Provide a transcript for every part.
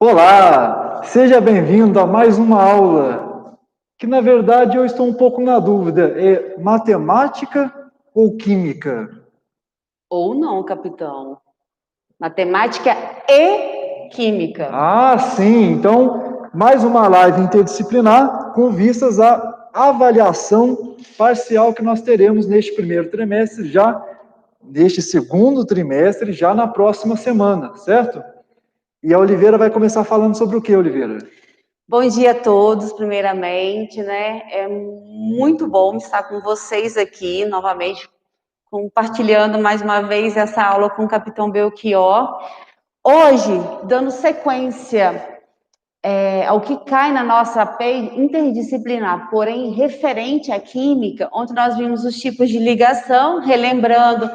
Olá, seja bem-vindo a mais uma aula, que na verdade eu estou um pouco na dúvida, é matemática ou química? Ou não, capitão. Matemática e química. Ah, sim, então mais uma live interdisciplinar com vistas à avaliação parcial que nós teremos neste primeiro trimestre, já neste segundo trimestre, já na próxima semana, certo? E a Oliveira vai começar falando sobre o que, Oliveira? Bom dia a todos, primeiramente, né? É muito bom estar com vocês aqui novamente, compartilhando mais uma vez essa aula com o capitão Belchior. Hoje, dando sequência ao que cai na nossa APEI interdisciplinar, porém referente à química, onde nós vimos os tipos de ligação, relembrando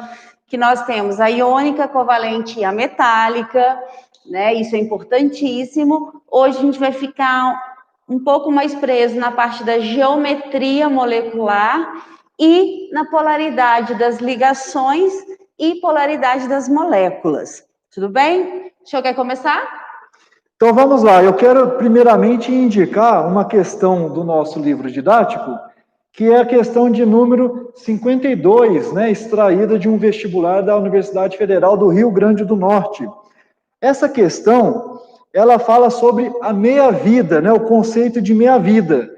que nós temos a iônica, covalente e a metálica, né? Isso é importantíssimo. Hoje a gente vai ficar um pouco mais preso na parte da geometria molecular e na polaridade das ligações e polaridade das moléculas. Tudo bem? O senhor quer começar? Então vamos lá, eu quero primeiramente indicar uma questão do nosso livro didático, que é a questão de número 52, né, extraída de um vestibular da Universidade Federal do Rio Grande do Norte. Essa questão, ela fala sobre a meia-vida, né, o conceito de meia-vida.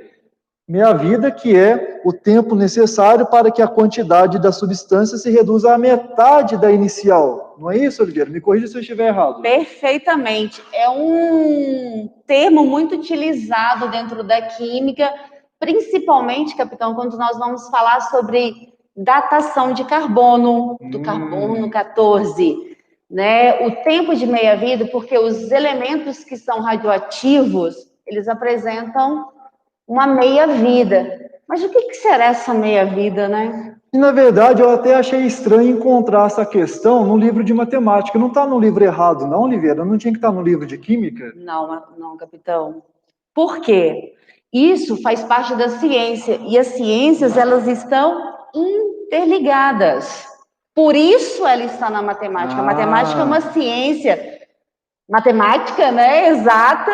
Meia-vida que é o tempo necessário para que a quantidade da substância se reduza à metade da inicial. Não é isso, Oliveira? Me corrija se eu estiver errado. Perfeitamente. É um termo muito utilizado dentro da química, principalmente, capitão, quando nós vamos falar sobre datação de carbono, do carbono 14, né? O tempo de meia-vida, porque os elementos que são radioativos, eles apresentam uma meia-vida. Mas o que será essa meia-vida, né? E, na verdade, eu até achei estranho encontrar essa questão no livro de matemática. Não está no livro errado, não, Oliveira? Não tinha que estar no livro de química? Não, não, capitão. Por quê? Isso faz parte da ciência e as ciências elas estão interligadas. Por isso ela está na matemática. A matemática é uma ciência matemática, né, exata,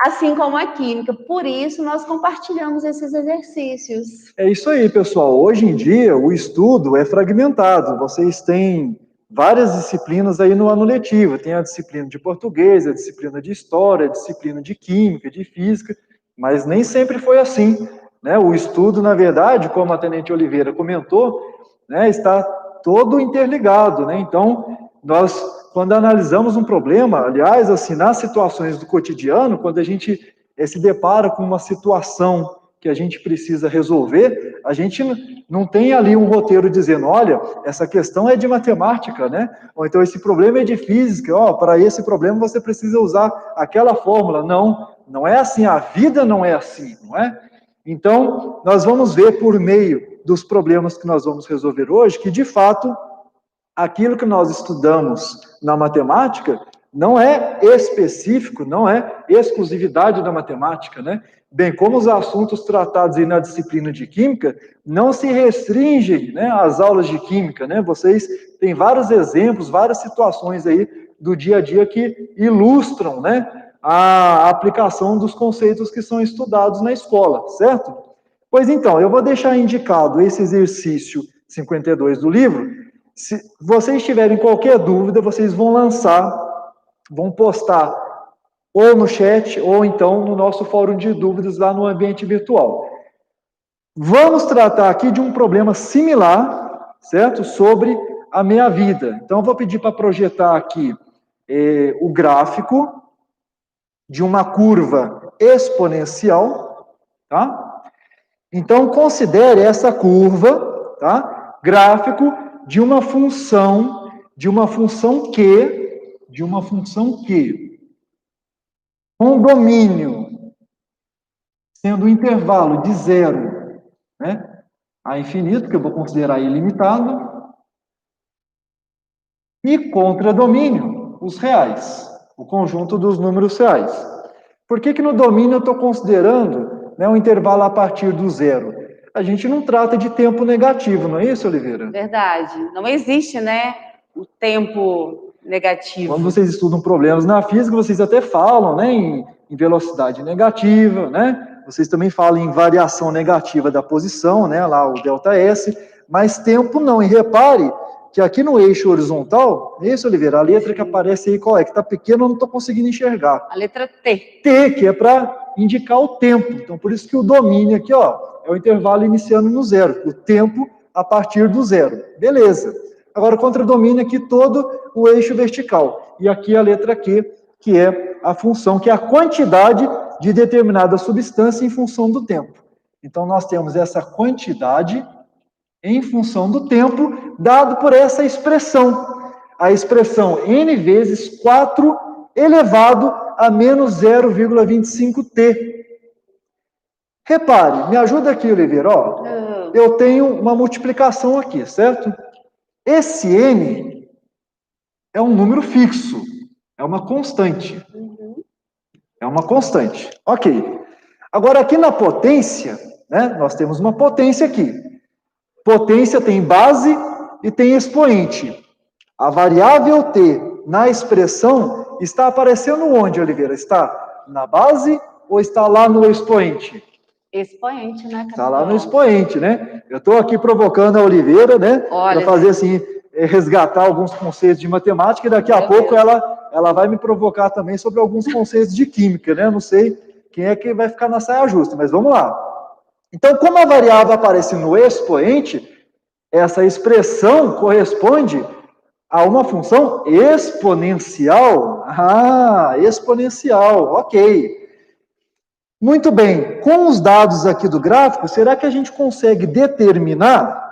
assim como a química. Por isso nós compartilhamos esses exercícios. É isso aí, pessoal. Hoje em dia, o estudo é fragmentado. Vocês têm várias disciplinas aí no ano letivo. Tem a disciplina de português, a disciplina de história, a disciplina de química, de física, mas nem sempre foi assim, né? O estudo, na verdade, como a Tenente Oliveira comentou, né, está todo interligado, né? Então, nós, quando analisamos um problema, aliás, assim, nas situações do cotidiano, quando a gente se depara com uma situação que a gente precisa resolver, a gente não tem ali um roteiro dizendo, olha, essa questão é de matemática, né? Ou então esse problema é de física, ó, para esse problema você precisa usar aquela fórmula. Não, não é assim, a vida não é assim, não é? Então, nós vamos ver por meio dos problemas que nós vamos resolver hoje, que de fato, aquilo que nós estudamos na matemática não é específico, não é exclusividade da matemática, né? Bem, como os assuntos tratados aí na disciplina de química não se restringem, né, às aulas de química, né? Vocês têm vários exemplos, várias situações aí do dia a dia que ilustram, né, a aplicação dos conceitos que são estudados na escola, certo? Pois então, eu vou deixar indicado esse exercício 52 do livro. Se vocês tiverem qualquer dúvida, vocês vão lançar, vão postar ou no chat ou então no nosso fórum de dúvidas lá no ambiente virtual. Vamos tratar aqui de um problema similar, certo? Sobre a meia-vida. Então, eu vou pedir para projetar aqui o gráfico de uma curva exponencial, tá? Então, considere essa curva, tá? Gráfico de uma função Q, com domínio, sendo o intervalo de zero, né, a infinito, que eu vou considerar ilimitado, e contradomínio, os reais, o conjunto dos números reais. Por que no domínio eu estou considerando, né, um intervalo a partir do zero? A gente não trata de tempo negativo, não é isso, Oliveira? Verdade. Não existe, né, o tempo negativo. Quando vocês estudam problemas na física, vocês até falam, né, em velocidade negativa, né? Vocês também falam em variação negativa da posição, né, lá o ΔS, mas tempo não. E repare que aqui no eixo horizontal, esse, Oliveira, a letra que aparece aí, qual é? Que está pequena, eu não estou conseguindo enxergar. A letra T. T, que é para indicar o tempo. Então, por isso que o domínio aqui, ó, é o intervalo iniciando no zero. O tempo a partir do zero. Beleza. Agora, contra domínio aqui todo o eixo vertical. E aqui a letra Q, que é a função, que é a quantidade de determinada substância em função do tempo. Então, nós temos essa quantidade em função do tempo, dado por essa expressão. A expressão n vezes 4 elevado a menos 0,25t. Repare, me ajuda aqui, Oliveira. Ó, eu tenho uma multiplicação aqui, certo? Esse n é um número fixo, é uma constante. É uma constante. Ok. Agora, aqui na potência, né, nós temos uma potência aqui. Potência tem base e tem expoente. A variável t na expressão está aparecendo onde, Oliveira? Está na base ou está lá no expoente? Expoente, né? Está lá no expoente, né? Eu estou aqui provocando a Oliveira, né? Para fazer assim, resgatar alguns conceitos de matemática e daqui a pouco ela vai me provocar também sobre alguns conceitos de química, né? Eu não sei quem é que vai ficar na saia justa, mas vamos lá. Então, como a variável aparece no expoente, essa expressão corresponde a uma função exponencial. Ah, exponencial, ok. Muito bem, com os dados aqui do gráfico, será que a gente consegue determinar,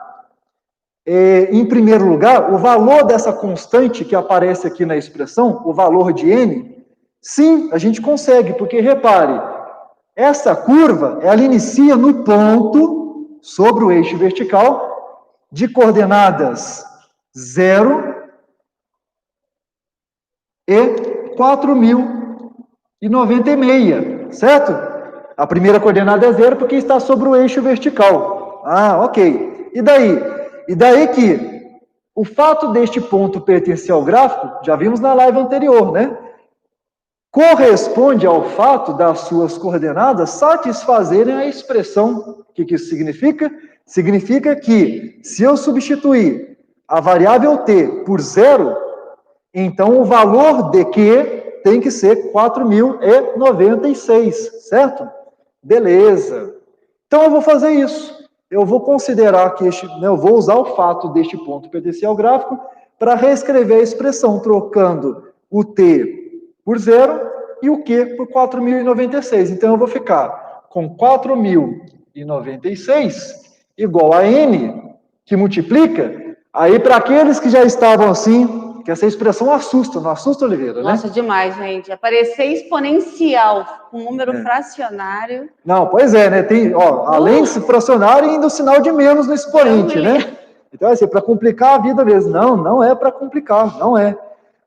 em primeiro lugar, o valor dessa constante que aparece aqui na expressão, o valor de n? Sim, a gente consegue, porque repare, essa curva, ela inicia no ponto, sobre o eixo vertical, de coordenadas 0 e 4.090,5, certo? A primeira coordenada é 0 porque está sobre o eixo vertical. Ah, ok. E daí? E daí que o fato deste ponto pertencer ao gráfico, já vimos na live anterior, né? Corresponde ao fato das suas coordenadas satisfazerem a expressão. O que isso significa? Significa que, se eu substituir a variável t por 0, então o valor de Q tem que ser 4.096, certo? Beleza. Então eu vou fazer isso. Eu vou considerar que eu vou usar o fato deste ponto pertencer ao gráfico para reescrever a expressão, trocando o t por 0 e o Q por 4.096. Então, eu vou ficar com 4.096 igual a N, que multiplica. Aí, para aqueles que já estavam assim, que essa expressão assusta, não assusta, Oliveira, né? Nossa, demais, gente. Aparecer exponencial com número fracionário. Não, pois é, né? Tem, ó, além de fracionário, ainda o sinal de menos no expoente, né? Então, assim, para complicar a vida mesmo. Não, não é para complicar, não é.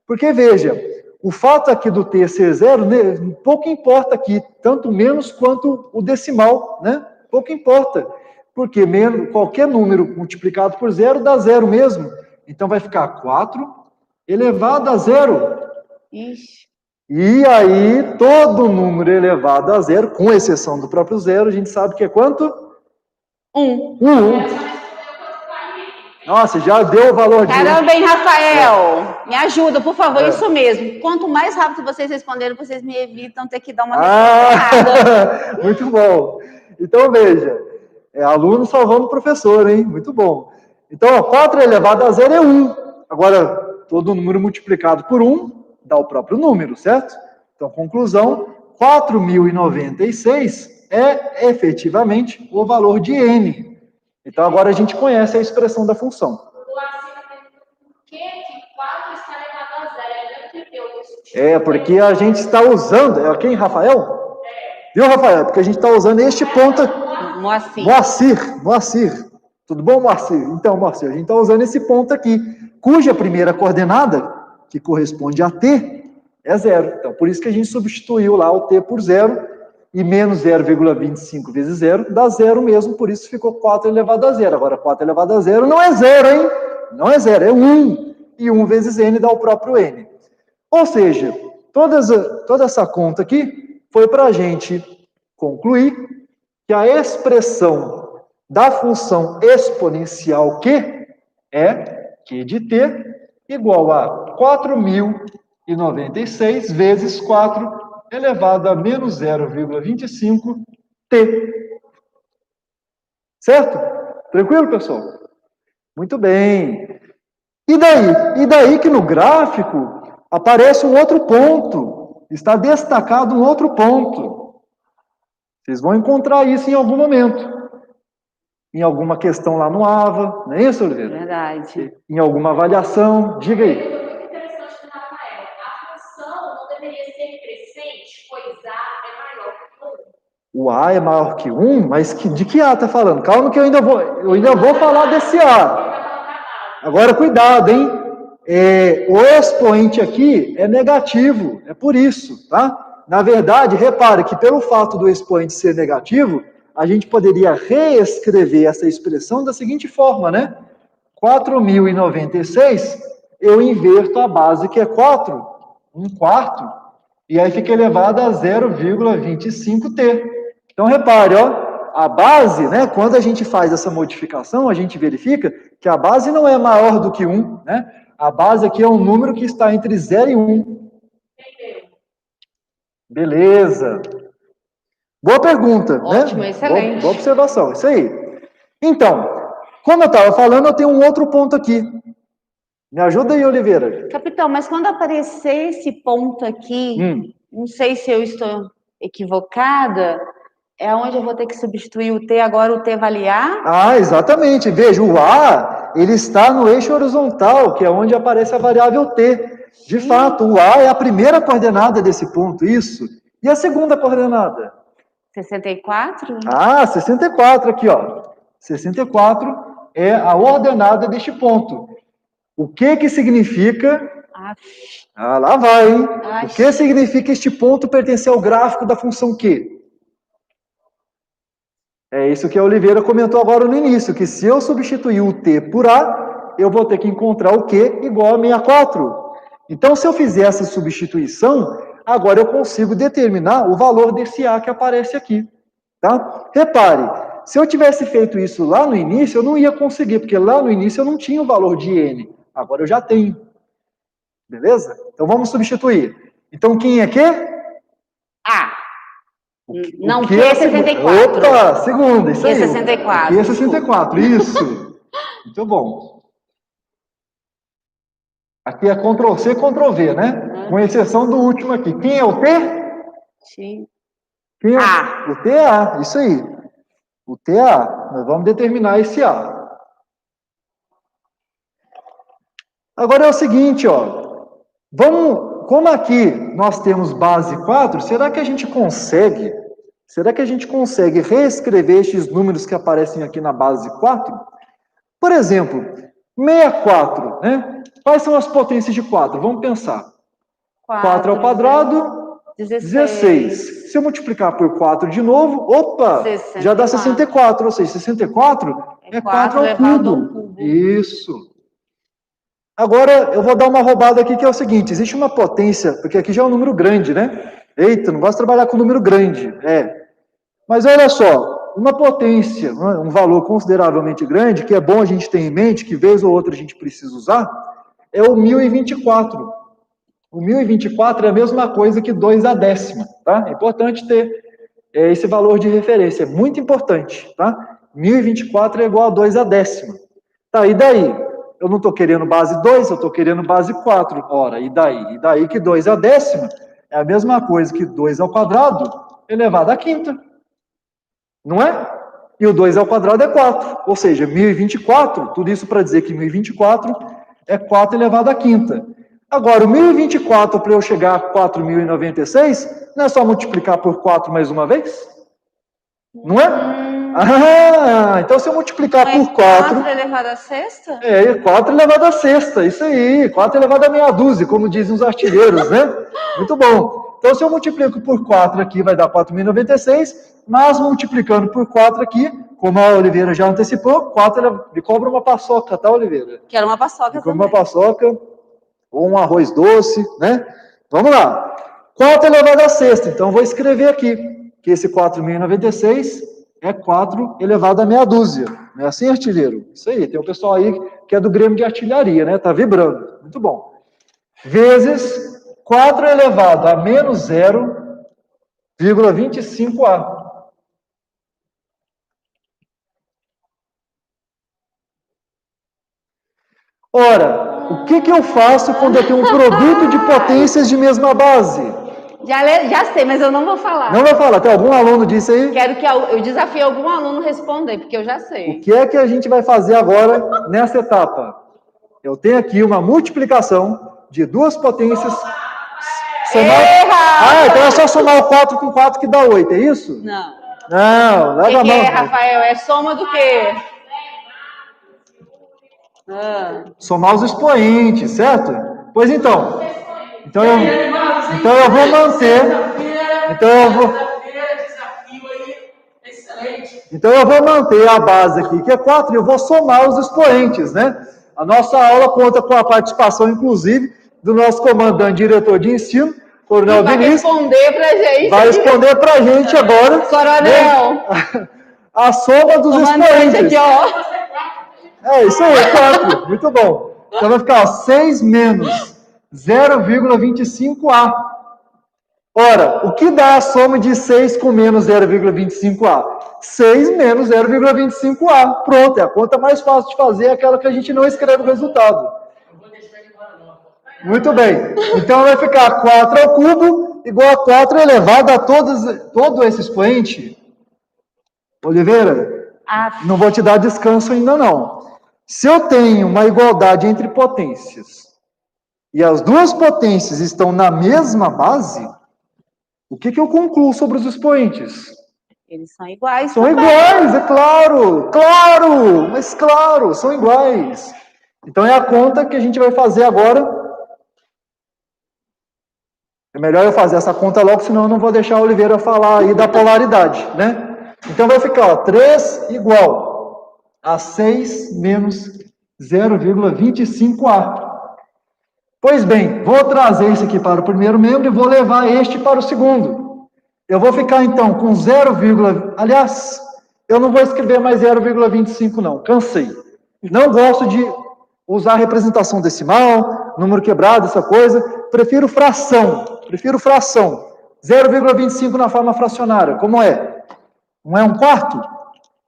Porque, veja, o fato aqui do t ser 0, né, pouco importa aqui, tanto menos quanto o decimal, né? Pouco importa, porque qualquer número multiplicado por 0 dá 0 mesmo. Então vai ficar 4 elevado a 0. Ixi. E aí, todo número elevado a 0, com exceção do próprio 0, a gente sabe que é quanto? 1. 1. Nossa, já deu o valor de... Caramba, hein, Rafael? Me ajuda, por favor, isso mesmo. Quanto mais rápido vocês responderem, vocês me evitam ter que dar uma resposta errada. Muito bom. Então, veja, aluno salvando o professor, hein? Muito bom. Então, ó, 4 elevado a 0 é 1. Agora, todo número multiplicado por 1 dá o próprio número, certo? Então, conclusão, 4.096 é efetivamente o valor de n. Então, agora a gente conhece a expressão da função. O acima pergunta por que 4 está elevado a 0. É, porque a gente está usando... É quem, Rafael? Viu, Rafael? Porque a gente está usando este ponto... Moacir. Tudo bom, Moacir? Então, Moacir, a gente está usando esse ponto aqui, cuja primeira coordenada, que corresponde a t, é 0. Então, por isso que a gente substituiu lá o t por 0, e menos 0,25 vezes 0 dá 0 mesmo, por isso ficou 4 elevado a 0. Agora, 4 elevado a 0 não é 0, hein? Não é 0, é 1. e 1 vezes n dá o próprio n. Ou seja, toda essa conta aqui foi para a gente concluir que a expressão da função exponencial Q é Q de t igual a 4.096 vezes 4 elevado a menos 0,25 t. Certo? Tranquilo, pessoal? Muito bem. E daí que no gráfico aparece um outro ponto. Está destacado um outro ponto. Vocês vão encontrar isso em algum momento. Em alguma questão lá no AVA, não é isso, Oliveira? Verdade. Em alguma avaliação, diga aí. Muito interessante do Rafael. A função não deveria ser crescente, pois A é maior que 1. O A é maior que 1, mas de que A está falando? Calma que eu ainda vou falar desse A. Agora, cuidado, hein? O expoente aqui é negativo, é por isso, tá? Na verdade, repare que pelo fato do expoente ser negativo, a gente poderia reescrever essa expressão da seguinte forma, né? 4.096, eu inverto a base que é 4, 1/4, e aí fica elevado a 0,25t. Então, repare, ó, a base, né, quando a gente faz essa modificação, a gente verifica que a base não é maior do que 1, né? A base aqui é um número que está entre 0 e 1. Beleza. Boa pergunta, Ótimo, né? excelente. Boa observação, isso aí. Então, como eu estava falando, eu tenho um outro ponto aqui. Me ajuda aí, Oliveira. Capitão, mas quando aparecer esse ponto aqui, não sei se eu estou equivocada, é onde eu vou ter que substituir o T, agora o T vale A? Ah, exatamente. Veja, o A, ele está no eixo horizontal, que é onde aparece a variável T. De fato, o A é a primeira coordenada desse ponto, isso. E a segunda coordenada? 64? Ah, 64 aqui, ó. 64 é a ordenada deste ponto. O que significa... Ah, lá vai, hein? O que significa este ponto pertencer ao gráfico da função Q? É isso que a Oliveira comentou agora no início, que se eu substituir o T por A, eu vou ter que encontrar o Q igual a 64. Então, se eu fizer essa substituição, agora eu consigo determinar o valor desse A que aparece aqui. Tá? Repare, se eu tivesse feito isso lá no início, eu não ia conseguir, porque lá no início eu não tinha o valor de N. Agora eu já tenho. Beleza? Então vamos substituir. Então quem é Q? A. Não, Q Q é 64. Opa, segunda, isso aí. Q é 64. Q é 64, isso. Muito bom. Aqui é Ctrl+C, Ctrl+V, né? Com exceção do último aqui. Quem é o T? Sim. Quem é? A. O T é A, isso aí. O T é A. Nós vamos determinar esse A. Agora é o seguinte, ó. Como aqui nós temos base 4, será que a gente consegue reescrever estes números que aparecem aqui na base 4? Por exemplo, 64, né? Quais são as potências de 4? Vamos pensar. 4 ao quadrado, 16. Se eu multiplicar por 4 de novo, opa, 64. Já dá 64, ou seja, 64 é 4 ao cubo. Isso. Agora, eu vou dar uma roubada aqui, que é o seguinte, existe uma potência, porque aqui já é um número grande, né? Eita, não gosto de trabalhar com número grande. Mas olha só, uma potência, um valor consideravelmente grande, que é bom a gente ter em mente, que vez ou outra a gente precisa usar, é o 1024. O 1024 é a mesma coisa que 2 à décima, tá? É importante ter esse valor de referência, é muito importante, tá? 1024 é igual a 2 à décima. Tá, e daí? Eu não estou querendo base 2, eu estou querendo base 4. Ora, e daí? E daí que 2 à décima é a mesma coisa que 2 ao quadrado elevado à quinta. Não é? E o 2 ao quadrado é 4. Ou seja, 1024, tudo isso para dizer que 1024 é 4 elevado à quinta. Agora, o 1024, para eu chegar a 4.096, não é só multiplicar por 4 mais uma vez? Não é? Então se eu multiplicar por 4... 4 elevado à sexta? 4 elevado à sexta, isso aí. 4 elevado a meia dúzia, como dizem os artilheiros, né? Muito bom. Então, se eu multiplico por 4 aqui, vai dar 4.096, mas multiplicando por 4 aqui, como a Oliveira já antecipou, 4 ela me cobra uma paçoca, tá, Oliveira? Quero uma paçoca Me cobra também. uma paçoca, ou um arroz doce, né? Vamos lá. 4 elevado a sexta, então eu vou escrever aqui, que esse 4.096 é 4 elevado a meia dúzia. Não é assim, artilheiro? Isso aí, tem um pessoal aí que é do Grêmio de Artilharia, né? Tá vibrando. Muito bom. Vezes 4 elevado a menos 0,25A. Ora, o que eu faço quando eu tenho um produto de potências de mesma base? Já sei, mas eu não vou falar. Não vai falar, tem algum aluno disso aí? Quero que eu desafie algum aluno responder, porque eu já sei. O que é que a gente vai fazer agora nessa etapa? Eu tenho aqui uma multiplicação de duas potências. Ah, então é só somar o 4 com 4 que dá 8, é isso? Não. Não, leva a O que mão. é, Rafael? É soma do quê? Somar os expoentes, certo? Pois então. Então eu vou manter. Então eu vou manter a base aqui, que é 4, e eu vou somar os expoentes, né? A nossa aula conta com a participação, inclusive, do nosso comandante diretor de ensino, Coronel Vinícius. Vai responder pra gente. Vai responder pra gente agora. Coronel. Né? A soma dos Comandante expoentes. aqui, ó. É isso aí, 4. Muito bom. Então vai ficar 6 menos 0,25A. Ora, o que dá a soma de 6 com menos 0,25A? 6 menos 0,25A. Pronto, é a conta mais fácil de fazer, é aquela que a gente não escreve o resultado. Muito bem. Então vai ficar 4 ao cubo igual a 4 elevado a todo esse expoente. Oliveira, não vou te dar descanso ainda não. Se eu tenho uma igualdade entre potências e as duas potências estão na mesma base, o que eu concluo sobre os expoentes? Eles são iguais. São iguais, é claro, mas claro, são iguais. Então é a conta que a gente vai fazer agora. É melhor eu fazer essa conta logo, senão eu não vou deixar a Oliveira falar aí da polaridade, né? Então vai ficar, ó, 3 igual a 6 menos 0,25A. Pois bem, vou trazer isso aqui para o primeiro membro e vou levar este para o segundo. Eu vou ficar, então, com 0, aliás, eu não vou escrever mais 0,25 não, cansei. Não gosto de usar representação decimal, número quebrado, essa coisa. Prefiro fração. 0,25 na forma fracionária. Como é? Não é 1/4?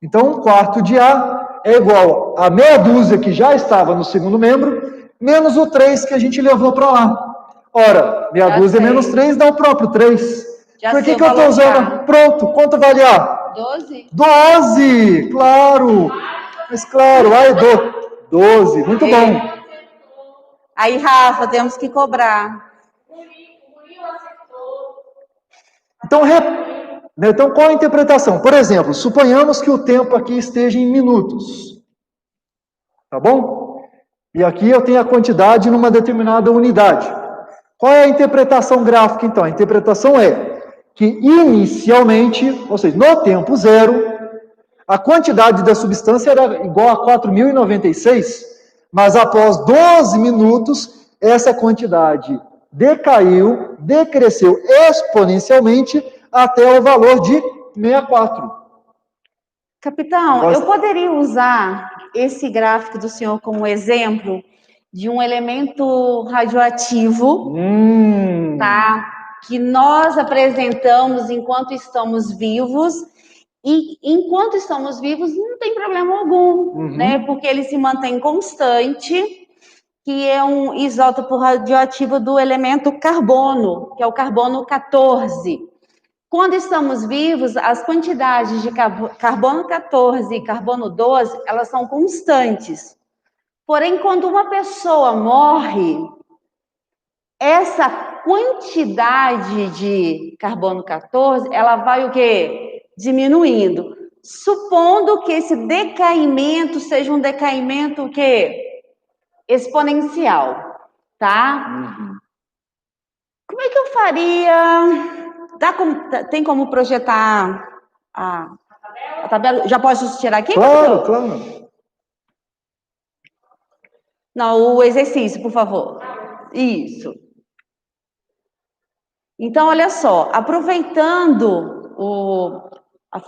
Então, 1/4 de A é igual a meia dúzia que já estava no segundo membro, menos o 3 que a gente levou para lá. Ora, meia dúzia menos 3 dá o próprio 3. Por que eu estou usando? Pronto, quanto vale A? 12. 12, claro. Mas claro, A é 12, muito bom. Aí, Rafa, temos que cobrar. Então, qual a interpretação? Por exemplo, suponhamos que o tempo aqui esteja em minutos. Tá bom? E aqui eu tenho a quantidade numa determinada unidade. Qual é a interpretação gráfica, então? A interpretação é que inicialmente, ou seja, no tempo zero, a quantidade da substância era igual a 4.096, mas após 12 minutos, essa quantidade decresceu exponencialmente até o valor de 64. Capitão, eu poderia usar esse gráfico do senhor como exemplo de um elemento radioativo, tá? Que nós apresentamos enquanto estamos vivos, e enquanto estamos vivos não tem problema algum, né? Porque ele se mantém constante, que é um isótopo radioativo do elemento carbono, que é o carbono 14. Quando estamos vivos, as quantidades de carbono 14 e carbono 12, elas são constantes. Porém, quando uma pessoa morre, essa quantidade de carbono 14, ela vai o quê? Diminuindo. Supondo que esse decaimento seja um decaimento o quê? Exponencial, tá? Como é que eu faria? Tem como projetar a tabela? Já posso tirar aqui? Claro, claro. Não, o exercício, por favor. Isso. Então, olha só, aproveitando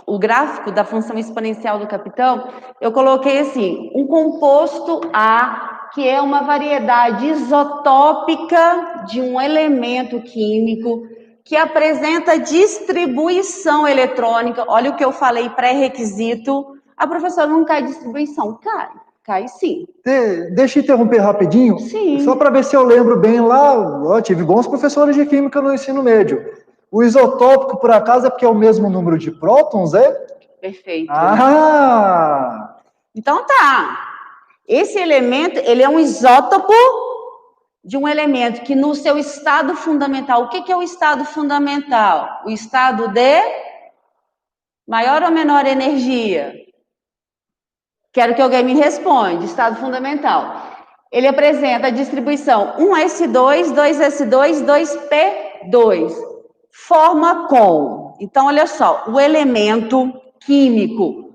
o gráfico da função exponencial do capitão, eu coloquei assim, um composto A, que é uma variedade isotópica de um elemento químico que apresenta distribuição eletrônica. Olha o que eu falei, pré-requisito. A professora não cai distribuição? Cai sim. Deixa eu interromper rapidinho, Sim. só para ver se eu lembro bem lá, eu tive bons professores de química no ensino médio. O isotópico, por acaso, é porque é o mesmo número de prótons, é? Perfeito. Ah! Então tá. Esse elemento, ele é um isótopo de um elemento que no seu estado fundamental, o que é o estado fundamental? O estado de maior ou menor energia? Quero que alguém me responda. Estado fundamental. Ele apresenta a distribuição 1s2, 2s2, 2p2. Forma com. Então, olha só, o elemento químico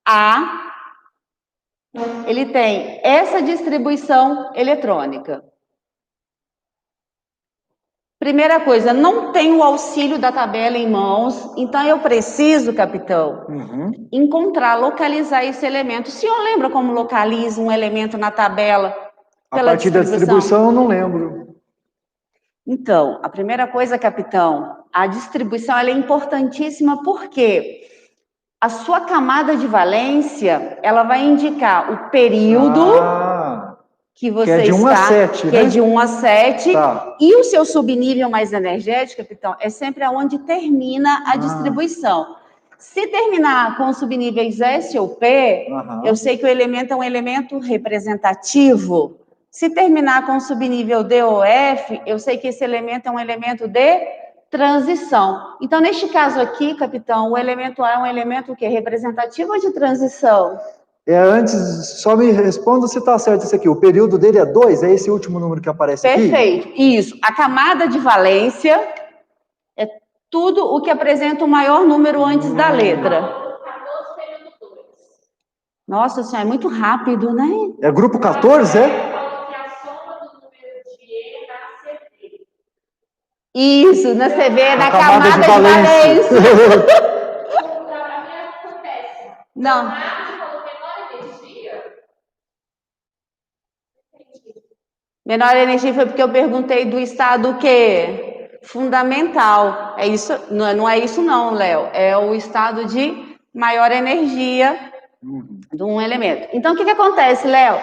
A, ele tem essa distribuição eletrônica. Primeira coisa, não tenho o auxílio da tabela em mãos, então eu preciso, capitão, encontrar, localizar esse elemento. O senhor lembra como localiza um elemento na tabela pela A partir da distribuição eu não lembro. Então, a primeira coisa, capitão, a distribuição ela é importantíssima porque a sua camada de valência, ela vai indicar o período que você é de 1 a 7, que é de 1 a 7, tá. E o seu subnível mais energético, capitão, é sempre aonde termina a distribuição. Se terminar com subníveis S ou P, eu sei que o elemento é um elemento representativo. Se terminar com subnível D ou F, eu sei que esse elemento é um elemento de transição. Então, neste caso aqui, capitão, o elemento A é um elemento o quê? Representativo ou de transição? Antes, só me responda se está certo isso aqui. O período dele é 2? É esse último número que aparece aqui? Perfeito, isso. A camada de valência é tudo o que apresenta o maior número antes da letra. Nossa senhora, é muito rápido, né? É grupo 14, é? Isso, na CV, na camada de valência. Não. Menor energia foi porque eu perguntei do estado o quê? Fundamental. É isso, não é isso não, Léo. É o estado de maior energia de um elemento. Então, o que acontece, Léo?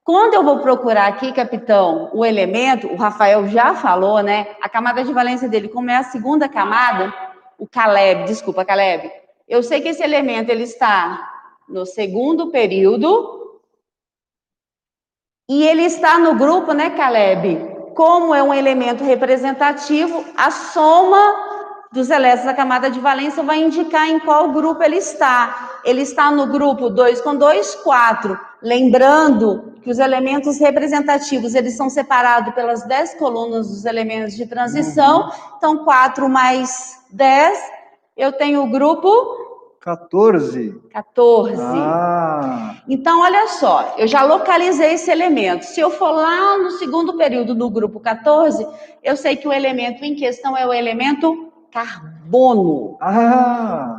Quando eu vou procurar aqui, capitão, o elemento, o Rafael já falou, né? A camada de valência dele, como é a segunda camada, o Caleb, desculpa, Caleb. Eu sei que esse elemento, ele está no segundo período e ele está no grupo, né, Caleb? Como é um elemento representativo, a soma dos elétrons da camada de valência vai indicar em qual grupo ele está. Ele está no grupo 2 com 2, 4. Lembrando que os elementos representativos, eles são separados pelas 10 colunas dos elementos de transição. Então, 4 mais 10, eu tenho o grupo 14. Então, olha só, eu já localizei esse elemento. Se eu for lá no segundo período do grupo 14, eu sei que o elemento em questão é o elemento carbono.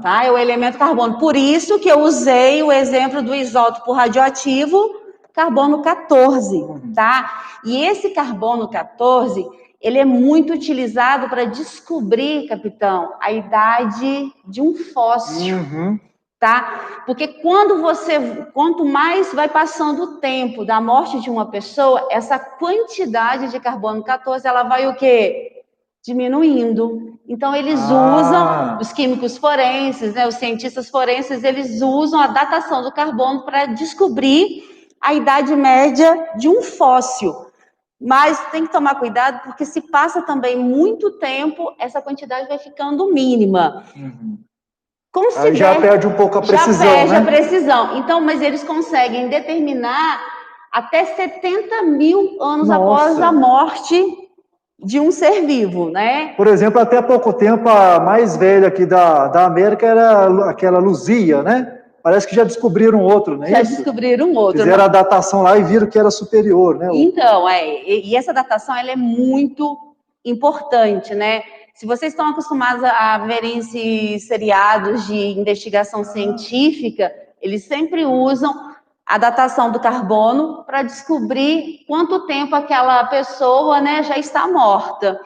Tá? É o elemento carbono. Por isso que eu usei o exemplo do isótopo radioativo carbono 14, tá? E esse carbono 14, ele é muito utilizado para descobrir, capitão, a idade de um fóssil. Tá? Porque quanto mais vai passando o tempo da morte de uma pessoa, essa quantidade de carbono 14, ela vai o quê? Diminuindo. Então, eles usam, os químicos forenses, né, os cientistas forenses, eles usam a datação do carbono para descobrir a idade média de um fóssil. Mas tem que tomar cuidado, porque se passa também muito tempo, essa quantidade vai ficando mínima. Aí já perde um pouco a precisão, já perde a precisão. Então, mas eles conseguem determinar até 70 mil anos após a morte de um ser vivo, né? Por exemplo, até pouco tempo, a mais velha aqui da América era aquela Luzia, né? Parece que já descobriram outro, não é Já isso? descobriram outro. Fizeram a datação lá e viram que era superior, né? Então, e essa datação ela é muito importante, né? Se vocês estão acostumados a verem esses seriados de investigação científica, eles sempre usam a datação do carbono para descobrir quanto tempo aquela pessoa, né, já está morta.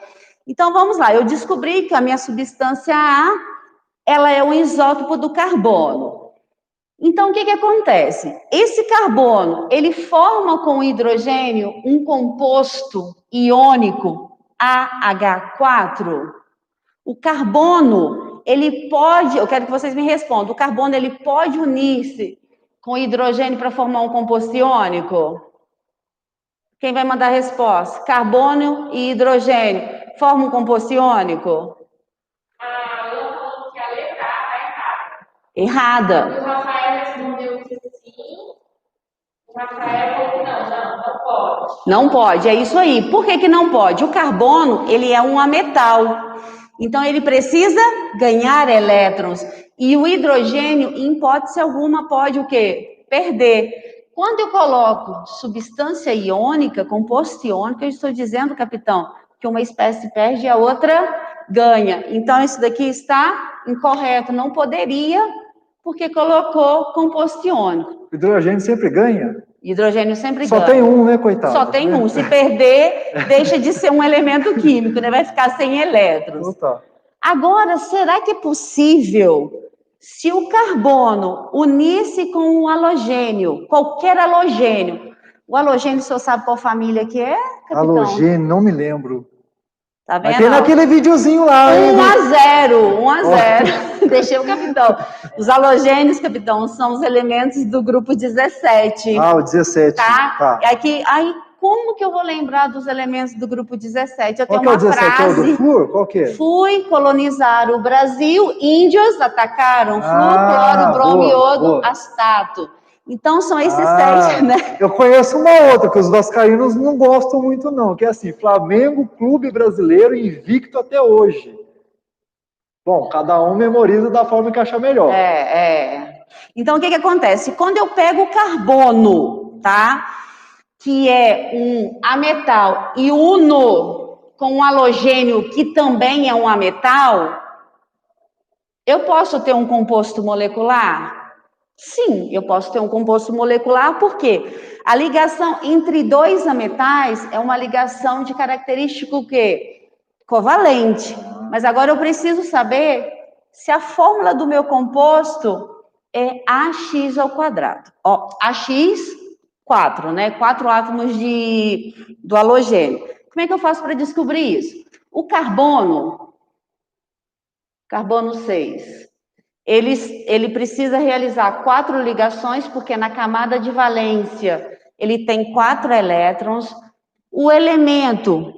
Então, vamos lá, eu descobri que a minha substância A, ela é um isótopo do carbono. Então, o que acontece? Esse carbono, ele forma com o hidrogênio um composto iônico AH4. O carbono, ele pode, eu quero que vocês me respondam, o carbono, ele pode unir-se com o hidrogênio para formar um composto iônico? Quem vai mandar a resposta? Carbono e hidrogênio formam um composto iônico? Eu falou que a letra A está Errada. errada. O Rafael respondeu que sim. O Rafael falou que não pode. Não pode, é isso aí. Por que não pode? O carbono, ele é um ametal. Então, ele precisa ganhar elétrons. E o hidrogênio, em hipótese alguma, pode o quê? Perder. Quando eu coloco substância iônica, composto iônico, eu estou dizendo, capitão, que uma espécie perde e a outra ganha. Então, isso daqui está incorreto. Não poderia, porque colocou composto iônico. O hidrogênio sempre ganha? Hidrogênio sempre Só ganha. tem um, né, coitado? Só tem um. Se perder, deixa de ser um elemento químico, né? Vai ficar sem elétrons. Tá. Agora, será que é possível, se o carbono unisse com um halogênio, qualquer halogênio, o halogênio, o senhor sabe qual família que é, capitão? Halogênio, não me lembro. Tá vendo? Mas tem naquele videozinho lá, hein? 1 a 0. Deixei o capitão. Os halogênios, capitão, são os elementos do grupo 17. Ah, o 17. Tá? Aqui, aí, como que eu vou lembrar dos elementos do grupo 17? Eu Qual tenho que é o uma 17? frase. É o do flúor? Qual que é? Fui colonizar o Brasil, índios atacaram flúor, cloro, bromo, iodo, astato. Então, são esses 7, né? Eu conheço uma outra, que os vascaínos não gostam muito, não, que é assim, Flamengo, clube brasileiro, invicto até hoje. Bom, cada um memoriza da forma que achar melhor. Então, o que acontece? Quando eu pego o carbono, tá? Que é um ametal, e uno com um halogênio, que também é um ametal, eu posso ter um composto molecular? Sim, eu posso ter um composto molecular, porque a ligação entre dois ametais é uma ligação de característico o quê? Covalente. Mas agora eu preciso saber se a fórmula do meu composto é AX ao quadrado. Ó, AX, 4, né? 4 átomos do halogênio. Como é que eu faço para descobrir isso? O carbono 6, ele precisa realizar 4 ligações, porque na camada de valência ele tem 4 elétrons. O elemento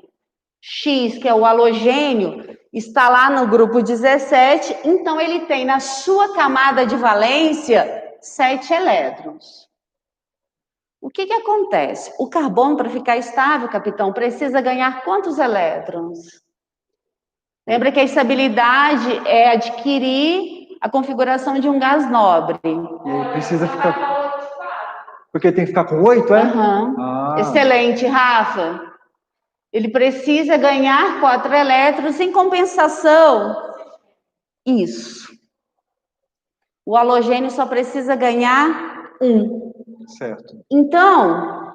X, que é o halogênio, está lá no grupo 17, então ele tem na sua camada de valência 7 elétrons. O que acontece? O carbono, para ficar estável, capitão, precisa ganhar quantos elétrons? Lembra que a estabilidade é adquirir a configuração de um gás nobre. E precisa ficar... Porque tem que ficar com 8, é? Excelente, Rafa. Ele precisa ganhar 4 elétrons, em compensação, isso. O halogênio só precisa ganhar 1. Certo. Então,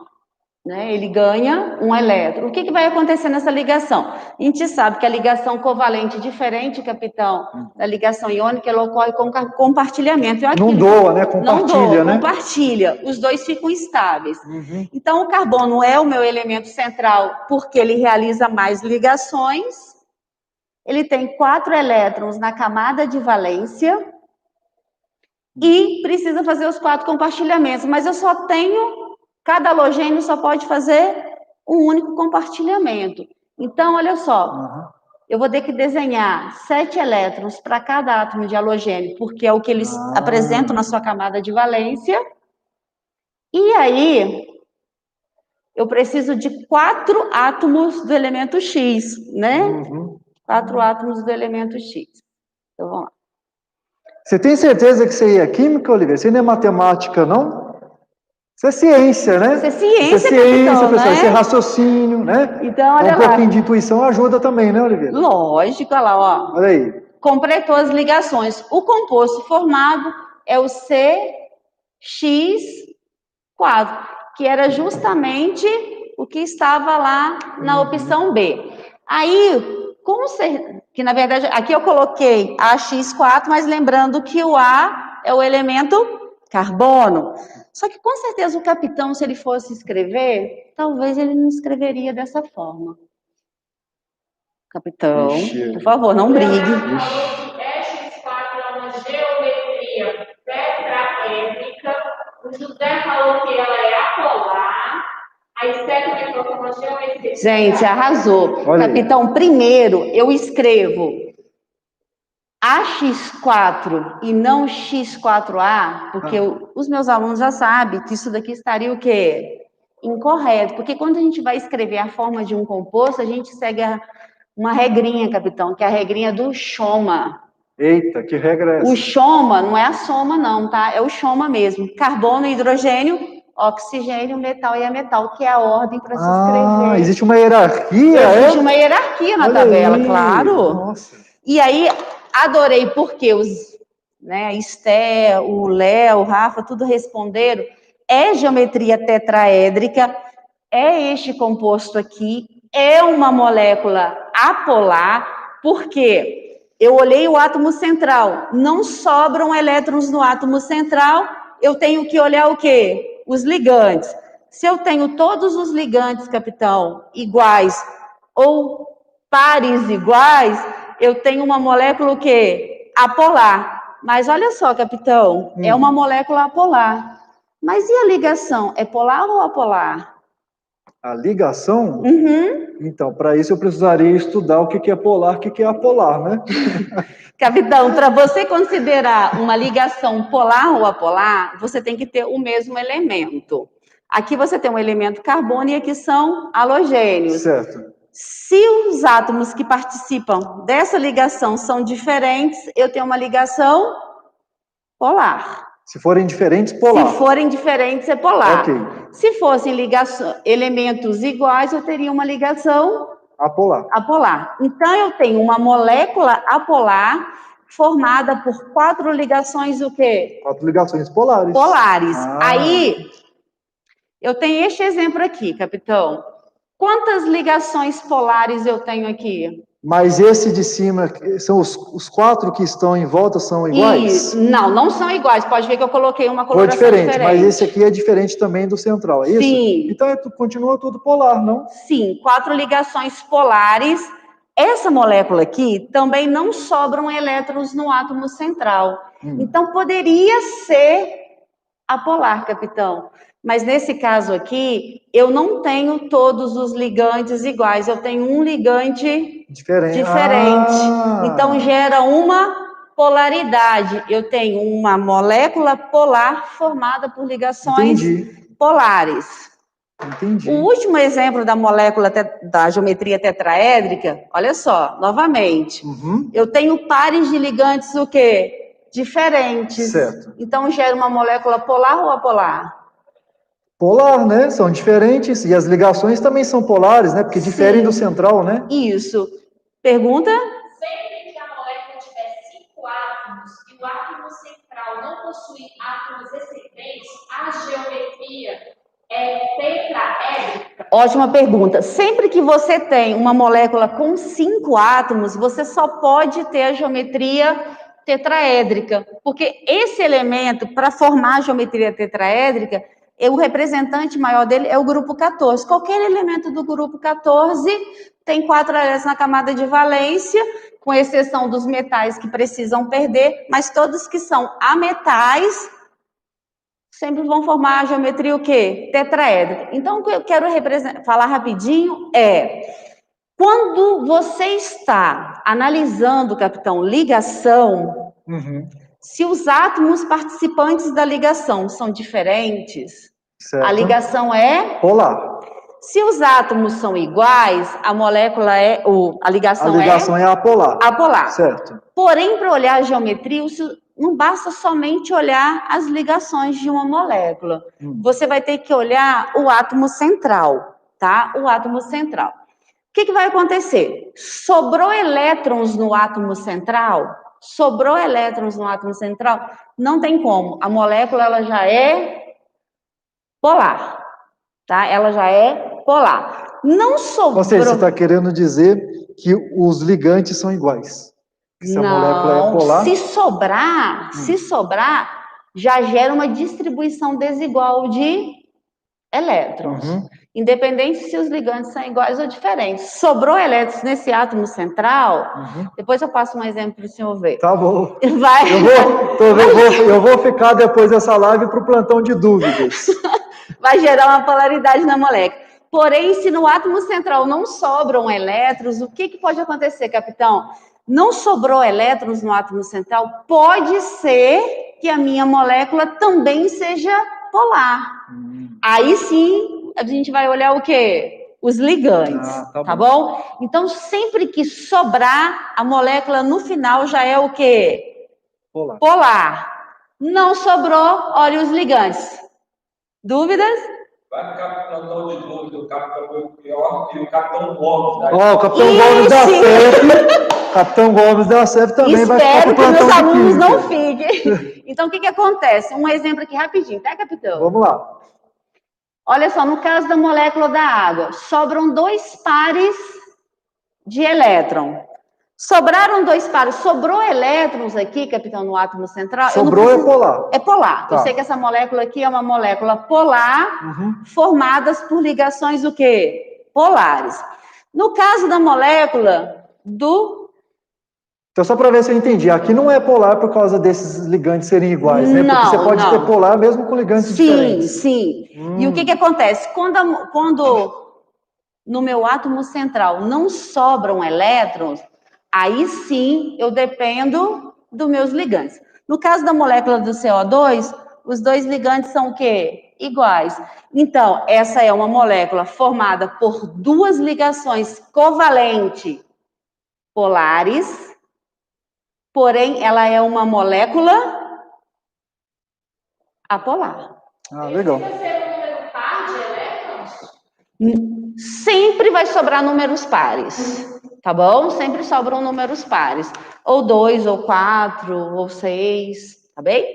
né, ele ganha 1 elétron. O que vai acontecer nessa ligação? A gente sabe que a ligação covalente diferente, capitão, da ligação iônica, ela ocorre com compartilhamento. Não doa, né? Compartilha, não doa, né? Compartilha. Os dois ficam estáveis. Então, o carbono é o meu elemento central porque ele realiza mais ligações. Ele tem 4 elétrons na camada de valência e precisa fazer os 4 compartilhamentos. Mas eu só tenho... Cada halogênio só pode fazer um único compartilhamento. Então, olha só, eu vou ter que desenhar 7 elétrons para cada átomo de halogênio, porque é o que eles apresentam na sua camada de valência. E aí, eu preciso de 4 átomos do elemento X, né? 4 átomos do elemento X. Então, vamos lá. Você tem certeza que isso aí é química, Oliveira? Isso aí não é matemática, não? Isso é ciência, né? Isso é ciência, isso é ciência, capitão, pessoal. né? Isso é raciocínio, né? Então, olha um lá. pouquinho de intuição ajuda também, né, Oliveira? Lógico, olha lá, ó. Olha aí. Completou as ligações. O composto formado é o CX4, que era justamente o que estava lá na opção B. Aí, que na verdade, aqui eu coloquei AX4, mas lembrando que o A é o elemento carbono. Só que com certeza o capitão, se ele fosse escrever, talvez ele não escreveria dessa forma. Capitão, por favor, não brigue. Falou que X4 é uma geometria tetraédrica. O José falou que ela é apolar. A Stephanie falou que é uma geometria. Gente, arrasou. Olha Capitão, primeiro eu escrevo AX4 e não X4A, porque os meus alunos já sabem que isso daqui estaria o quê? Incorreto. Porque quando a gente vai escrever a forma de um composto, a gente segue uma regrinha, capitão, que é a regrinha do Schoma. Eita, que regra é essa? O Schoma não é a soma, não, tá? É o Schoma mesmo. Carbono, hidrogênio, oxigênio, metal e ametal, que é a ordem para se escrever. Existe uma hierarquia, Existe uma hierarquia na tabela, claro. Nossa. E aí, adorei, porque a Esté, o Léo, o Rafa, tudo responderam. É geometria tetraédrica, é este composto aqui, é uma molécula apolar, porque eu olhei o átomo central, não sobram elétrons no átomo central, eu tenho que olhar o quê? Os ligantes. Se eu tenho todos os ligantes, capitão, iguais ou pares iguais, eu tenho uma molécula o quê? Apolar. Mas olha só, capitão, é uma molécula apolar. Mas e a ligação? É polar ou apolar? A ligação? Uhum. Então, para isso eu precisaria estudar o que é polar, o que é apolar, né? Capitão, para você considerar uma ligação polar ou apolar, você tem que ter o mesmo elemento. Aqui você tem um elemento carbono e aqui são halogênios. Certo. Se os átomos que participam dessa ligação são diferentes, eu tenho uma ligação polar. Se forem diferentes, polar. Se forem diferentes, é polar. Ok. Se fossem elementos iguais, eu teria uma ligação apolar. Apolar. Então, eu tenho uma molécula apolar formada por 4 ligações o quê? 4 ligações polares. Polares. Aí, eu tenho este exemplo aqui, capitão. Quantas ligações polares eu tenho aqui? Mas esse de cima, são os 4 que estão em volta, são iguais? Não são iguais. Pode ver que eu coloquei uma coloração diferente. Mas esse aqui é diferente também do central, é isso? Sim. Então continua tudo polar, não? Sim, 4 ligações polares. Essa molécula aqui também não sobram elétrons no átomo central. Então, poderia ser apolar, capitão. Mas nesse caso aqui, eu não tenho todos os ligantes iguais. Eu tenho um ligante diferente. Então, gera uma polaridade. Eu tenho uma molécula polar formada por ligações polares. Entendi. O último exemplo da molécula da geometria tetraédrica, olha só, novamente. Eu tenho pares de ligantes o quê? Diferentes. Certo. Então, gera uma molécula polar ou apolar? Polar, né? São diferentes. E as ligações também são polares, né? Porque diferem do central, né? Isso. Pergunta? Sempre que a molécula tiver 5 átomos e o átomo central não possuir átomos excedentes, a geometria é tetraédrica? Ótima pergunta. Sempre que você tem uma molécula com 5 átomos, você só pode ter a geometria tetraédrica, porque esse elemento, para formar a geometria tetraédrica, o representante maior dele é o grupo 14. Qualquer elemento do grupo 14 tem 4 elétrons na camada de valência, com exceção dos metais que precisam perder, mas todos que são ametais sempre vão formar a geometria o quê? Tetraédrica. Então, o que eu quero falar rapidinho quando você está analisando, capitão, ligação, se os átomos participantes da ligação são diferentes, a ligação é polar. Se os átomos são iguais, a molécula a ligação é apolar. Apolar. Certo. Porém, para olhar a geometria, não basta somente olhar as ligações de uma molécula. Você vai ter que olhar o átomo central, tá? O átomo central. O que vai acontecer? Sobrou elétrons no átomo central? Sobrou elétrons no átomo central? Não tem como. A molécula ela já é polar, tá? Ela já é polar. Não sobrou... Ou seja, você está querendo dizer que os ligantes são iguais. Se a molécula é polar... Se sobrar, já gera uma distribuição desigual de elétrons. Independente se os ligantes são iguais ou diferentes. Sobrou elétrons nesse átomo central, depois eu passo um exemplo para o senhor ver. Tá bom. Vai. Eu vou ficar depois dessa live para o plantão de dúvidas. Vai gerar uma polaridade na molécula. Porém, se no átomo central não sobram elétrons, o que pode acontecer, capitão? Não sobrou elétrons no átomo central, pode ser que a minha molécula também seja polar. Aí sim, a gente vai olhar o quê? Os ligantes, tá bom? Então, sempre que sobrar, a molécula no final já é o quê? Polar. Não sobrou, olha os ligantes. Dúvidas? Vai ficar plantão de dúvida, o capitão Belchior e o capitão Gomes. Ó, o capitão Gomes da CEF. Capitão Gomes da CEF também vai ficar Espero que meus alunos não fiquem. Então, o que acontece? Um exemplo aqui rapidinho, tá, capitão? Vamos lá. Olha só, no caso da molécula da água, sobram 2 pares de elétron. Sobraram 2 pares, sobrou elétrons aqui, capitão, no átomo central. Sobrou é polar. É polar. Tá. Eu sei que essa molécula aqui é uma molécula polar, formadas por ligações o quê? Polares. No caso da molécula do... Então, só para ver se eu entendi, aqui não é polar por causa desses ligantes serem iguais, né? Não, porque você pode ter polar mesmo com ligantes diferentes. Sim. E o que acontece? Quando no meu átomo central não sobram elétrons, aí sim eu dependo dos meus ligantes. No caso da molécula do CO2, os 2 ligantes são o quê? Iguais. Então, essa é uma molécula formada por 2 ligações covalentes polares, porém, ela é uma molécula apolar. Legal. Precisa ser um número par de elétrons? Sempre vai sobrar números pares, tá bom? Sempre sobram números pares. Ou 2, ou 4, ou 6, tá bem?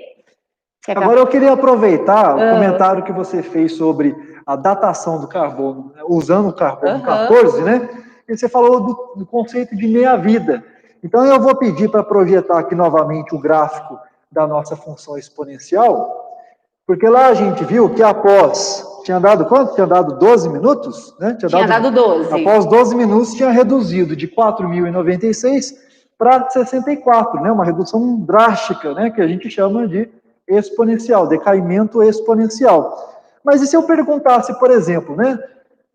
Agora eu queria aproveitar o comentário que você fez sobre a datação do carbono, usando o carbono 14, né? E você falou do conceito de meia-vida. Então eu vou pedir para projetar aqui novamente o gráfico da nossa função exponencial, porque lá a gente viu que após, tinha dado quanto? Tinha dado 12 minutos, né? Tinha dado 12. Após 12 minutos tinha reduzido de 4.096 para 64, né? Uma redução drástica, né? Que a gente chama de exponencial, decaimento exponencial. Mas e se eu perguntasse, por exemplo, né,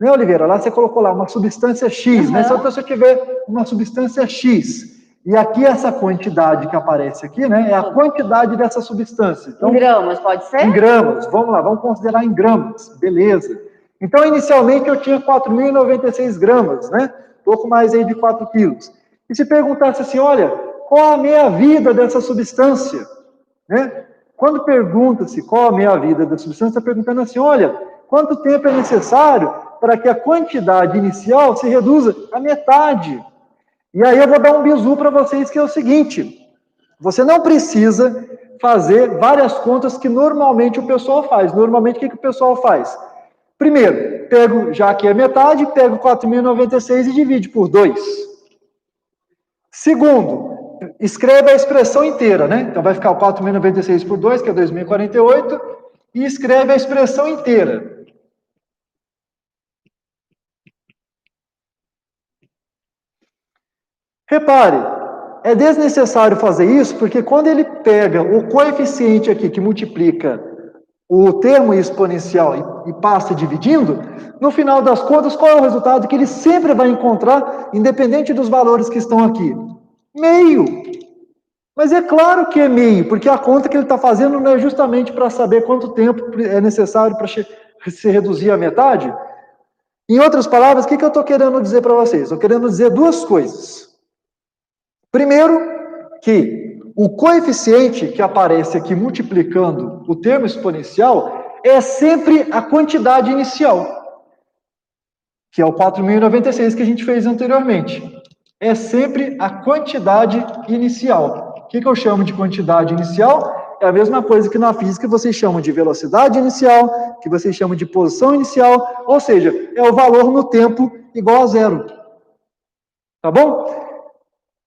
Oliveira, lá você colocou lá uma substância X, né? Se a pessoa tiver uma substância X, e aqui essa quantidade que aparece aqui, né, é a quantidade dessa substância. Então, em gramas, pode ser? Em gramas, vamos lá, vamos considerar em gramas, beleza. Então, inicialmente eu tinha 4.096 gramas, né? Pouco mais aí de 4 quilos. E se perguntasse assim, olha, qual a meia-vida dessa substância? Né? Quando pergunta-se qual a meia-vida da substância, está perguntando assim, olha, quanto tempo é necessário para que a quantidade inicial se reduza à metade? E aí eu vou dar um bizu para vocês, que é o seguinte, você não precisa fazer várias contas que normalmente o pessoal faz. Normalmente, o que o pessoal faz? Primeiro, pego, já que é metade, pego 4.096 e divide por 2. Segundo, escreva a expressão inteira, né? Então vai ficar o 4.096 por 2, que é 2.048, e escreve a expressão inteira. Repare, é desnecessário fazer isso, porque quando ele pega o coeficiente aqui que multiplica o termo exponencial e passa dividindo, no final das contas, qual é o resultado que ele sempre vai encontrar, independente dos valores que estão aqui? Meio. Mas é claro que é meio, porque a conta que ele está fazendo não é justamente para saber quanto tempo é necessário para se reduzir a metade. Em outras palavras, o que eu estou querendo dizer para vocês? Estou querendo dizer duas coisas. Primeiro, que o coeficiente que aparece aqui multiplicando o termo exponencial é sempre a quantidade inicial, que é o 4.096 que a gente fez anteriormente. É sempre a quantidade inicial. O que eu chamo de quantidade inicial? É a mesma coisa que na física vocês chamam de velocidade inicial, que vocês chamam de posição inicial, ou seja, é o valor no tempo igual a zero. Tá bom?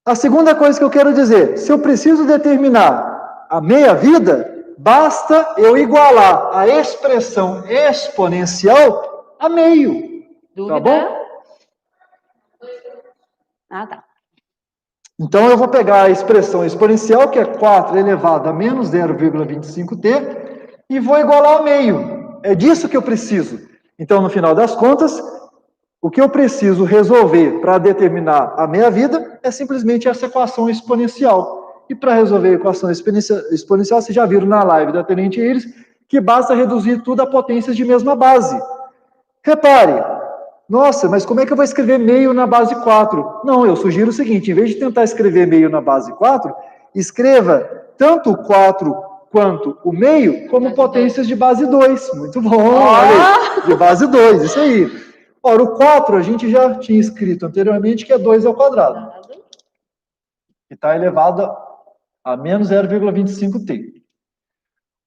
A segunda coisa que eu quero dizer, se eu preciso determinar a meia-vida, basta eu igualar a expressão exponencial a meio. Dúvida? Tá bom? Ah, tá. Então, eu vou pegar a expressão exponencial, que é 4 elevado a menos 0,25t, e vou igualar a meio. É disso que eu preciso. Então, no final das contas, o que eu preciso resolver para determinar a meia-vida é simplesmente essa equação exponencial. E para resolver a equação exponencial, vocês já viram na live da Tenente Iris, que basta reduzir tudo a potências de mesma base. Repare, nossa, mas como é que eu vou escrever meio na base 4? Não, eu sugiro o seguinte, em vez de tentar escrever meio na base 4, escreva tanto o 4 quanto o meio como potências de base 2. Muito bom, olha aí, de base 2, isso aí. Ora, o 4 a gente já tinha escrito anteriormente que é 2 ao quadrado. Que está elevado a menos 0,25t.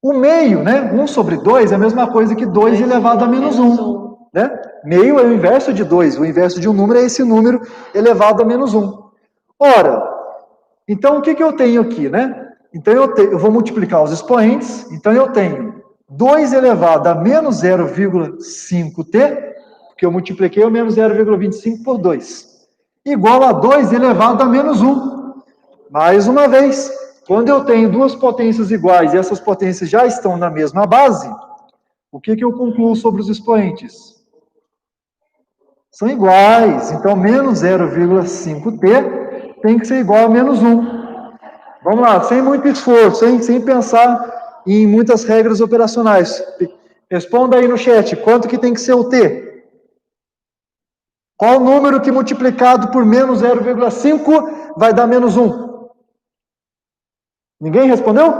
O meio, né? 1 sobre 2 é a mesma coisa que 2 elevado a menos 1. Né? Meio é o inverso de 2. O inverso de um número é esse número elevado a menos 1. Ora, então o que eu tenho aqui, né? Então eu vou multiplicar os expoentes. Então eu tenho 2 elevado a menos 0,5t, porque eu multipliquei o menos 0,25 por 2, igual a 2 elevado a menos 1. Mais uma vez, quando eu tenho duas potências iguais e essas potências já estão na mesma base, o que eu concluo sobre os expoentes? São iguais. Então, menos 0,5t tem que ser igual a menos 1. Vamos lá, sem muito esforço, hein? Sem pensar em muitas regras operacionais. Responda aí no chat, quanto que tem que ser o t? Qual o número que multiplicado por menos 0,5 vai dar menos 1? Ninguém respondeu?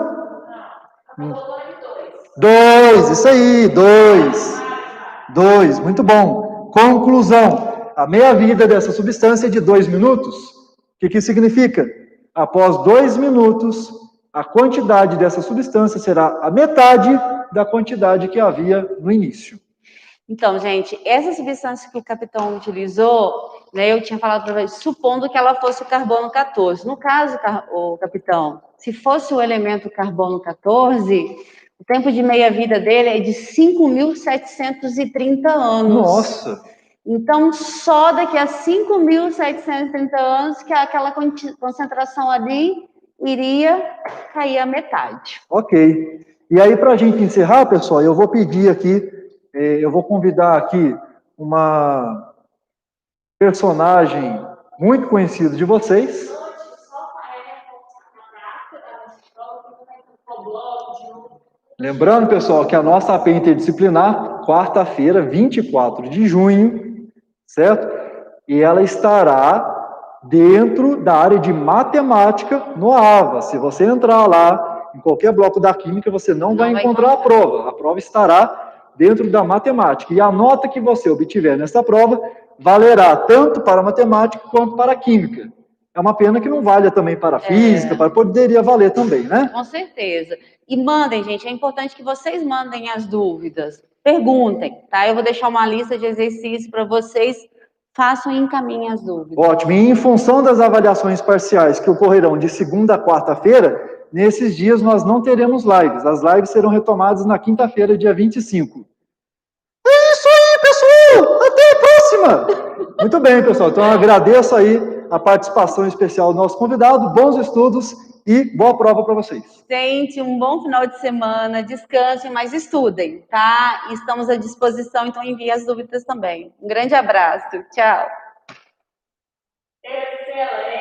2, isso aí, 2. 2, muito bom. Conclusão, a meia-vida dessa substância é de 2 minutos. O que isso significa? Após 2 minutos, a quantidade dessa substância será a metade da quantidade que havia no início. Então, gente, essa substância que o capitão utilizou, né, eu tinha falado para vocês, supondo que ela fosse o carbono 14. No caso, o capitão, se fosse o elemento carbono 14, o tempo de meia-vida dele é de 5.730 anos. Nossa! Então, só daqui a 5.730 anos que aquela concentração ali iria cair a metade. Ok. E aí, para a gente encerrar, pessoal, eu vou pedir aqui, eu vou convidar aqui uma personagem muito conhecida de vocês. Lembrando, pessoal, que a nossa API interdisciplinar, quarta-feira, 24 de junho, certo? E ela estará dentro da área de matemática no AVA. Se você entrar lá, em qualquer bloco da química, você não vai encontrar a prova. A prova estará dentro da matemática. E a nota que você obtiver nessa prova valerá tanto para a matemática quanto para a química. É uma pena que não valha também para a física, poderia valer também, né? Com certeza. E mandem, gente, é importante que vocês mandem as dúvidas. Perguntem, tá? Eu vou deixar uma lista de exercícios para vocês, façam e encaminhem as dúvidas. Ótimo. E em função das avaliações parciais que ocorrerão de segunda a quarta-feira, nesses dias nós não teremos lives. As lives serão retomadas na quinta-feira, dia 25. É isso aí, pessoal! Até a próxima! Muito bem, pessoal. Então eu agradeço aí a participação especial do nosso convidado. Bons estudos e boa prova para vocês. Gente, um bom final de semana, descansem, mas estudem, tá? Estamos à disposição, então envie as dúvidas também. Um grande abraço, tchau. Excelente.